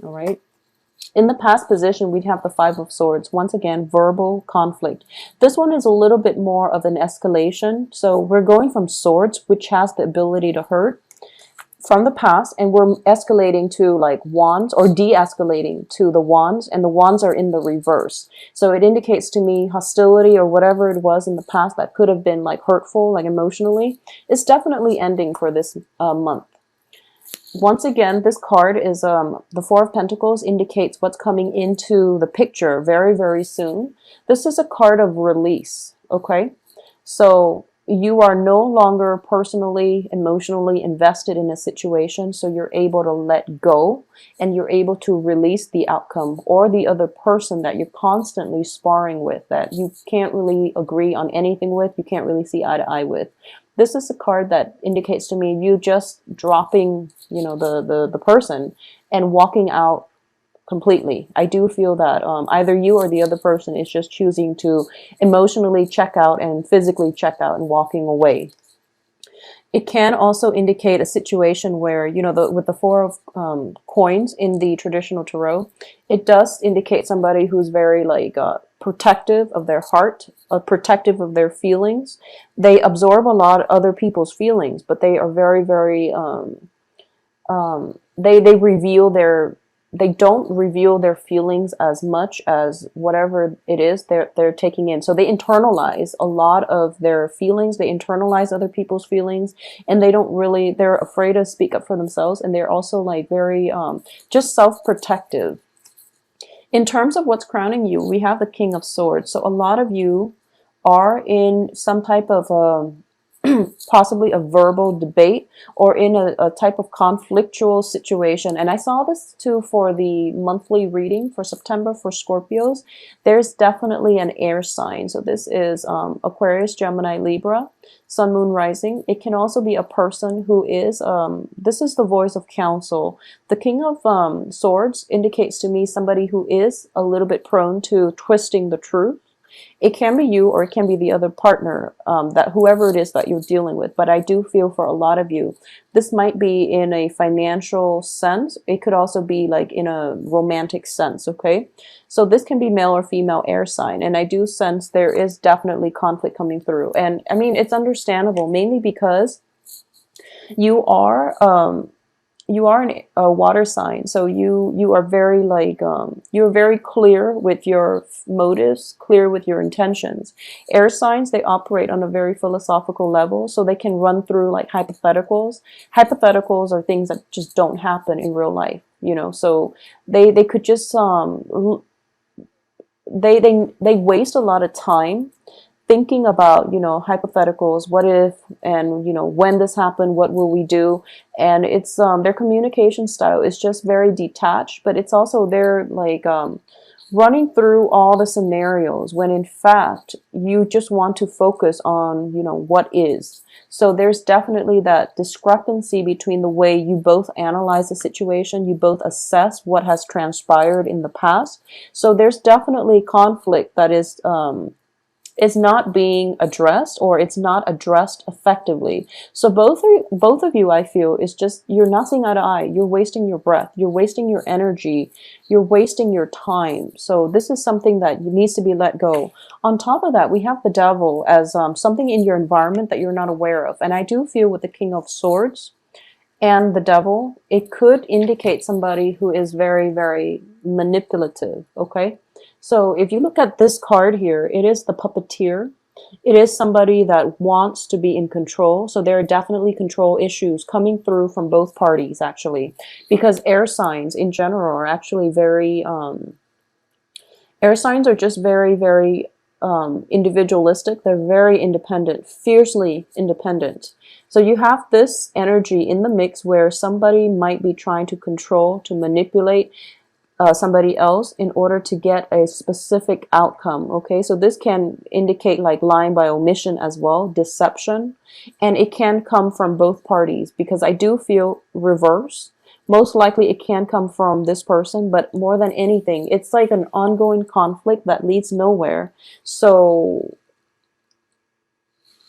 All right. In the past position, we'd have the Five of Swords. Once again, verbal conflict. This one is a little bit more of an escalation. So we're going from swords, which has the ability to hurt, from the past, and we're escalating to like wands, or de-escalating to the wands, and the wands are in the reverse. So it indicates to me hostility or whatever it was in the past that could have been like hurtful, like emotionally, it's definitely ending for this month. Once again, this card is the Four of Pentacles, indicates what's coming into the picture very, very soon. This is a card of release, okay? So you are no longer personally, emotionally invested in a situation, so you're able to let go and you're able to release the outcome or the other person that you're constantly sparring with, that you can't really agree on anything with, you can't really see eye to eye with. This is a card that indicates to me you just dropping, you know, the person and walking out completely. I do feel that either you or the other person is just choosing to emotionally check out and physically check out and walking away. It can also indicate a situation where, you know, with the Four of Coins in the traditional tarot, it does indicate somebody who's very like protective of their heart, protective of their feelings. They absorb a lot of other people's feelings, but they are very, very, they reveal their, they don't reveal their feelings as much as whatever it is they're taking in. So they internalize a lot of their feelings, they internalize other people's feelings, and they don't really, they're afraid to speak up for themselves, and they're also like very just self-protective. In terms of what's crowning you, we have the King of Swords. So a lot of you are in some type of possibly a verbal debate or in a type of conflictual situation. And I saw this too for the monthly reading for September for Scorpios. There's definitely an air sign. So this is Aquarius, Gemini, Libra, Sun, Moon, Rising. It can also be a person who is, this is the voice of counsel. The King of Swords indicates to me somebody who is a little bit prone to twisting the truth. It can be you or it can be the other partner, that whoever it is that you're dealing with. But I do feel for a lot of you, this might be in a financial sense. It could also be like in a romantic sense, okay? So this can be male or female air sign. And I do sense there is definitely conflict coming through. And I mean, it's understandable, mainly because you are a water sign, so you are very like you're very clear with your motives, clear with your intentions. Air signs, they operate on a very philosophical level, so they can run through like hypotheticals. Hypotheticals are things that just don't happen in real life, you know. So they could just they waste a lot of time thinking about, you know, hypotheticals, what if, and, you know, when this happened, what will we do? And it's their communication style is just very detached, but it's also they're like running through all the scenarios when in fact you just want to focus on, you know, what is. So there's definitely that discrepancy between the way you both analyze the situation, you both assess what has transpired in the past. So there's definitely conflict that is not being addressed, or it's not addressed effectively. So both of you, I feel, is just, you're not seeing eye to eye. You're wasting your breath. You're wasting your energy. You're wasting your time. So this is something that needs to be let go. On top of that, we have the devil as something in your environment that you're not aware of. And I do feel with the King of Swords and the devil, it could indicate somebody who is very, very manipulative, okay? So if you look at this card here, it is the puppeteer. It is somebody that wants to be in control. So there are definitely control issues coming through from both parties, actually, because air signs in general are actually very, air signs are just very, very individualistic. They're very independent, fiercely independent. So you have this energy in the mix where somebody might be trying to control, to manipulate somebody else in order to get a specific outcome. Okay, so this can indicate like lying by omission as well, deception, and it can come from both parties, because I do feel reverse. Most likely it can come from this person, but more than anything, it's like an ongoing conflict that leads nowhere. So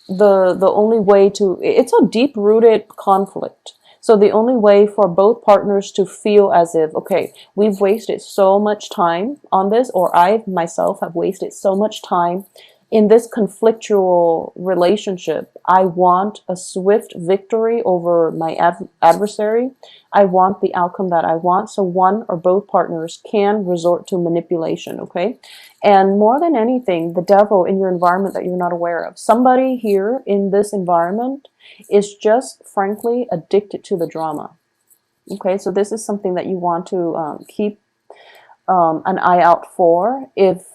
the only way to, it's a deep-rooted conflict. So the only way for both partners to feel as if, okay, we've wasted so much time on this, or I myself have wasted so much time in this conflictual relationship. I want a swift victory over my adversary. I want the outcome that I want. So one or both partners can resort to manipulation, okay? And more than anything, the devil in your environment that you're not aware of. Somebody here in this environment is just frankly addicted to the drama. Okay, so this is something that you want to keep an eye out for. If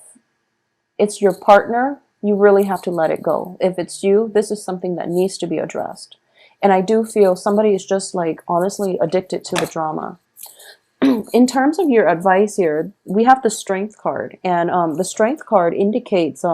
it's your partner, you really have to let it go. If it's you, this is something that needs to be addressed. And I do feel somebody is just like honestly addicted to the drama. In terms of your advice here, we have the strength card, and the strength card indicates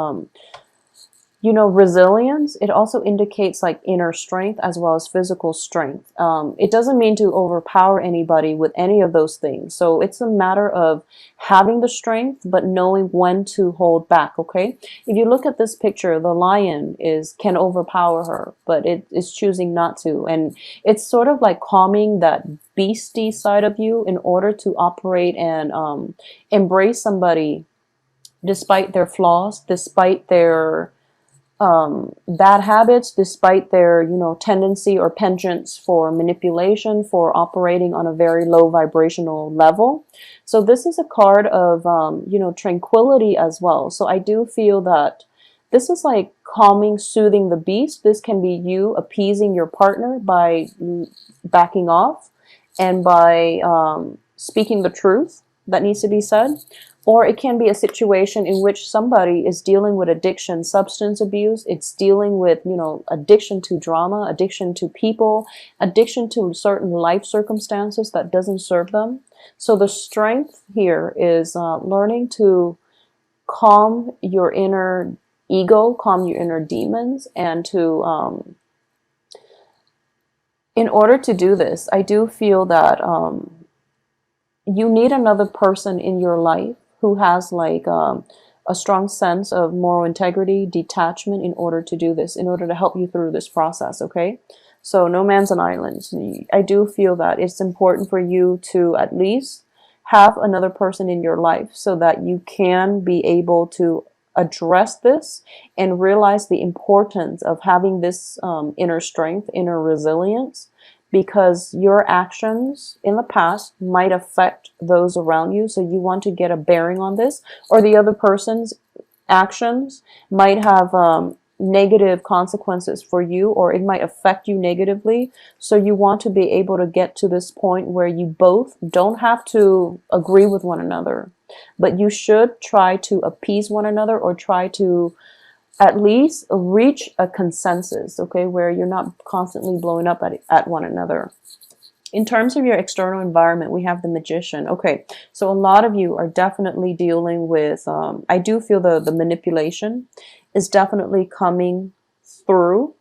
resilience. It also indicates like inner strength as well as physical strength. It doesn't mean to overpower anybody with any of those things. So it's a matter of having the strength, but knowing when to hold back. Okay. If you look at this picture, the lion can overpower her, but it is choosing not to. And it's sort of like calming that beastie side of you in order to operate and embrace somebody despite their flaws, despite their bad habits, despite their tendency or penchants for manipulation, for operating on a very low vibrational level. So this is a card of tranquility as well. So I do feel that this is like calming, soothing the beast. This can be you appeasing your partner by backing off and by speaking the truth that needs to be said. Or it can be a situation in which somebody is dealing with addiction, substance abuse. It's dealing with, addiction to drama, addiction to people, addiction to certain life circumstances that doesn't serve them. So the strength here is learning to calm your inner ego, calm your inner demons, and to, in order to do this, I do feel that you need another person in your life who has like a strong sense of moral integrity, detachment in order to do this, in order to help you through this process, okay? So no man's an island. I do feel that it's important for you to at least have another person in your life so that you can be able to address this and realize the importance of having this inner strength, inner resilience, because your actions in the past might affect those around you. So you want to get a bearing on this, or the other person's actions might have negative consequences for you, or it might affect you negatively. So you want to be able to get to this point where you both don't have to agree with one another, but you should try to appease one another, or try to at least reach a consensus, okay, where you're not constantly blowing up at one another. In terms of your external environment, we have the Magician. Okay, so a lot of you are definitely dealing with, I do feel the manipulation is definitely coming through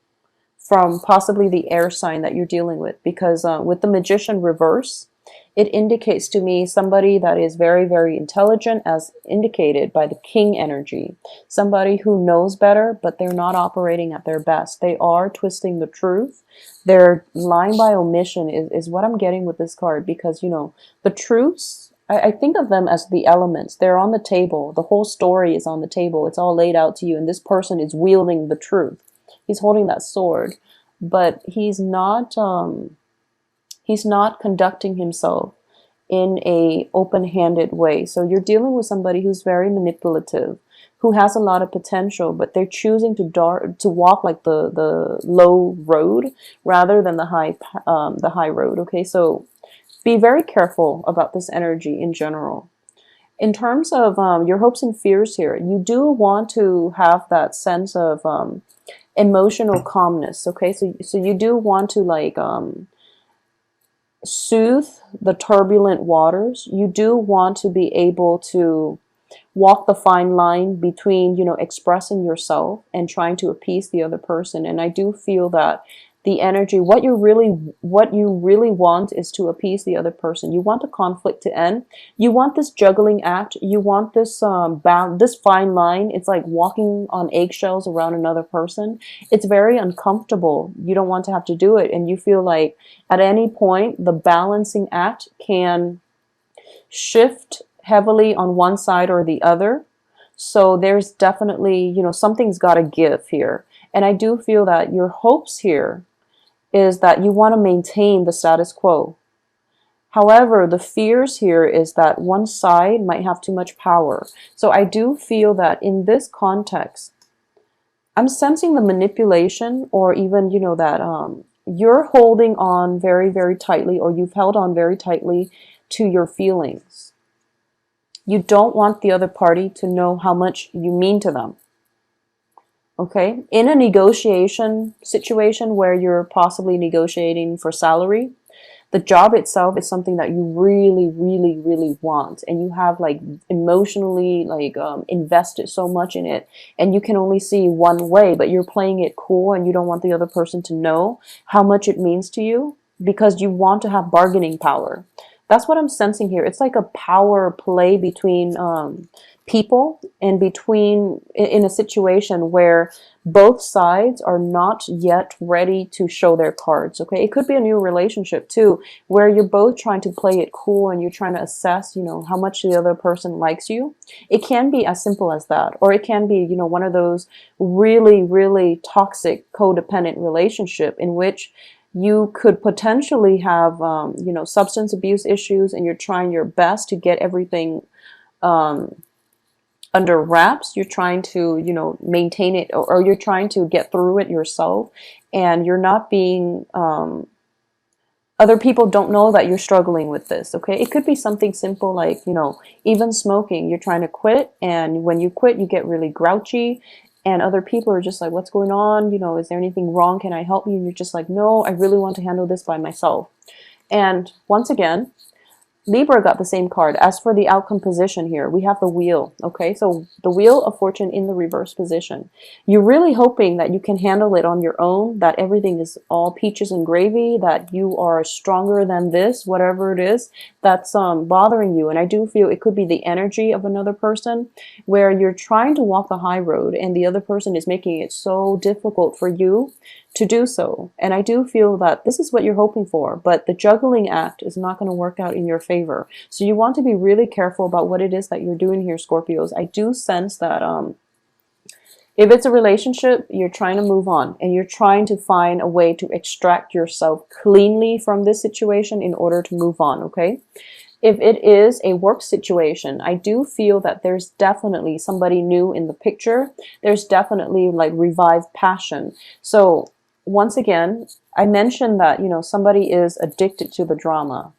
from possibly the air sign that you're dealing with, because with the Magician reverse, it indicates to me somebody that is very, very intelligent, as indicated by the King energy. Somebody who knows better, but they're not operating at their best. They are twisting the truth. They're lying by omission is what I'm getting with this card, because, the truths, I think of them as the elements. They're on the table. The whole story is on the table. It's all laid out to you, and this person is wielding the truth. He's holding that sword, but he's not conducting himself in a open-handed way. So you're dealing with somebody who's very manipulative, who has a lot of potential, but they're choosing to walk like the low road rather than the high road. Okay, so be very careful about this energy in general. In terms of your hopes and fears here, you do want to have that sense of emotional calmness. Okay, so you do want to like soothe the turbulent waters. You do want to be able to walk the fine line between, expressing yourself and trying to appease the other person. And I do feel that the energy. What you really want is to appease the other person. You want the conflict to end. You want this juggling act. You want this fine line. It's like walking on eggshells around another person. It's very uncomfortable. You don't want to have to do it, and you feel like at any point the balancing act can shift heavily on one side or the other. So there's definitely, something's got to give here. And I do feel that your hopes here is that you want to maintain the status quo. However, the fears here is that one side might have too much power. So I do feel that in this context, I'm sensing the manipulation, or even, that you're holding on very, very tightly, or you've held on very tightly to your feelings. You don't want the other party to know how much you mean to them. Okay? In a negotiation situation where you're possibly negotiating for salary, the job itself is something that you really, really, really want, and you have like emotionally invested so much in it, and you can only see one way, but you're playing it cool, and you don't want the other person to know how much it means to you because you want to have bargaining power. That's what I'm sensing here. It's like a power play between people, and in a situation where both sides are not yet ready to show their cards. Okay, it could be a new relationship too, where you're both trying to play it cool, and you're trying to assess, how much the other person likes you. It can be as simple as that, or it can be, one of those really, really toxic codependent relationship in which you could potentially have, substance abuse issues, and you're trying your best to get everything under wraps. You're trying to, maintain it, or you're trying to get through it yourself, and you're not being, other people don't know that you're struggling with this. Okay, it could be something simple like, even smoking. You're trying to quit, and when you quit, you get really grouchy. And other people are just like, what's going on? Is there anything wrong? Can I help you? And you're just like, no, I really want to handle this by myself. And once again, Libra got the same card. As for the outcome position here, we have the wheel. Okay, so the wheel of fortune in the reverse position. You're really hoping that you can handle it on your own, that everything is all peaches and gravy, that you are stronger than this, whatever it is that's bothering you. And I do feel it could be the energy of another person, where you're trying to walk the high road and the other person is making it so difficult for you to do so. And I do feel that this is what you're hoping for, but the juggling act is not going to work out in your favor. So you want to be really careful about what it is that you're doing here, Scorpios. I do sense that if it's a relationship, you're trying to move on, and you're trying to find a way to extract yourself cleanly from this situation in order to move on, okay? If it is a work situation, I do feel that there's definitely somebody new in the picture. There's definitely like revived passion. So once again, I mentioned that, somebody is addicted to the drama.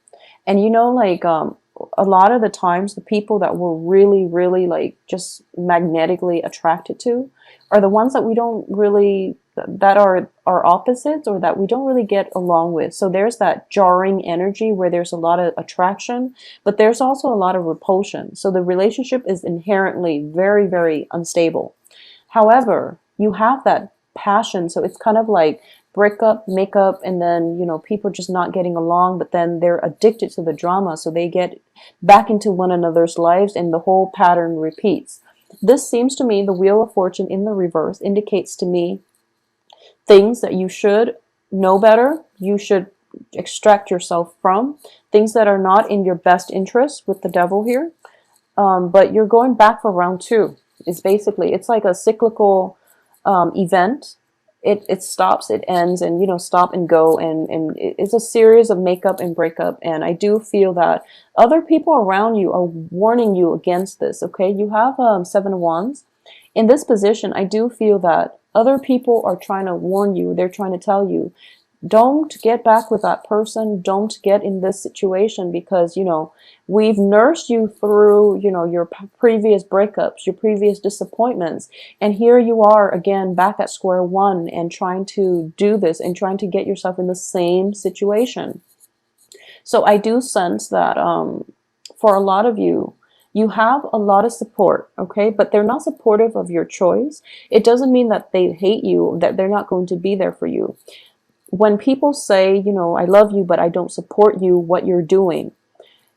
And a lot of the times, the people that we're really, really like just magnetically attracted to are the ones that we don't really, that are opposites, or that we don't really get along with. So there's that jarring energy where there's a lot of attraction, but there's also a lot of repulsion. So the relationship is inherently very, very unstable. However, you have that passion. So it's kind of like break up, make up, and then, people just not getting along, but then they're addicted to the drama. So they get back into one another's lives, and the whole pattern repeats. This seems to me, the Wheel of Fortune in the reverse indicates to me things that you should know better, you should extract yourself from, things that are not in your best interest with the Devil here. But you're going back for round two. It's like a cyclical event. It stops, it ends, and stop and go, and it's a series of makeup and breakup. And I do feel that other people around you are warning you against this. Okay, you have Seven of Wands in this position. I do feel that other people are trying to warn you. They're trying to tell you, don't get back with that person. Don't get in this situation, because, we've nursed you through, your previous breakups, your previous disappointments. And here you are again, back at square one, and trying to do this and trying to get yourself in the same situation. So I do sense that for a lot of you, you have a lot of support, okay? But they're not supportive of your choice. It doesn't mean that they hate you, that they're not going to be there for you. when people say, you know, I love you, but I don't support you, what you're doing,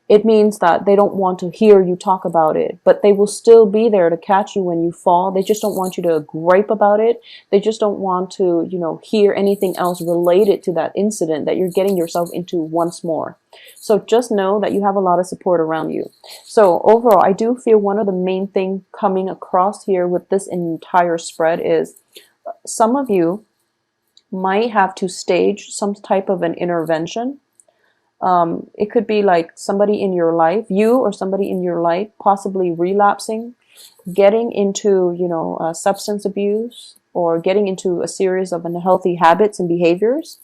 it means that they don't want to hear you talk about it, but they will still be there to catch you when you fall. They just don't want you to gripe about it. They just don't want to, you know, hear anything else related to that incident that you're getting yourself into once more. So just know that you have a lot of support around you. So overall, I do feel one of the main things coming across here with this entire spread is some of you might have to stage some type of an intervention. It could be like somebody in your life, you or somebody in your life, possibly relapsing, getting into, you know, substance abuse, or getting into a series of unhealthy habits and behaviors.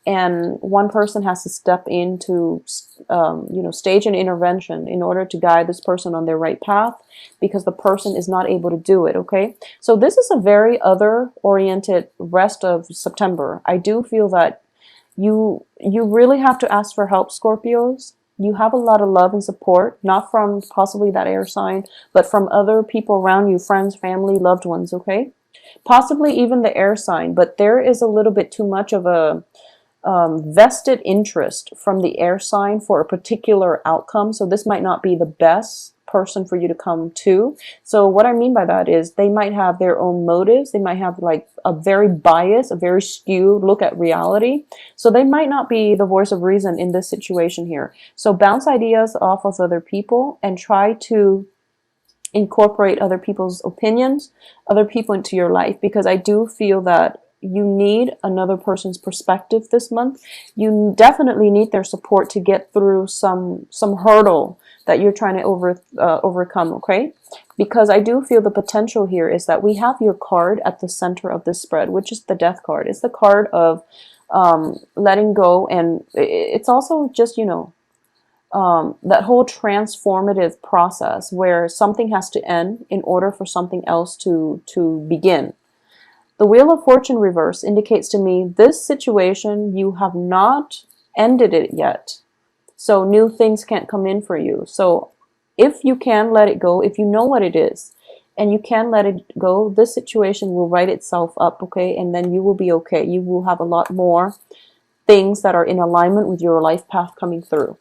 And one person has to step in to, you know, stage an intervention in order to guide this person on their right path, because the person is not able to do it. Okay, so this is a very other oriented rest of September. I do feel that you really have to ask for help, Scorpios. You have a lot of love and support, not from possibly that air sign, but from other people around you, friends, family, loved ones. Okay, possibly even the air sign, but there is a little bit too much of a vested interest from the air sign for a particular outcome. So this might not be the best person for you to come to. So what I mean by that is they might have their own motives. They might have like a very biased, a very skewed look at reality. So they might not be the voice of reason in this situation here. So bounce ideas off of other people and try to incorporate other people's opinions, other people into your life, because I do feel that you need another person's perspective this month. You definitely need their support to get through some hurdle that you're trying to overcome, okay? Because I do feel the potential here is that we have your card at the center of this spread, which is the Death card. It's the card of letting go, and it's also just, you know, that whole transformative process where something has to end in order for something else to begin. The Wheel of Fortune reverse indicates to me this situation, you have not ended it yet. So new things can't come in for you. So if you can let it go, if you know what it is, and you can let it go, this situation will write itself up, okay? And then you will be okay. You will have a lot more things that are in alignment with your life path coming through.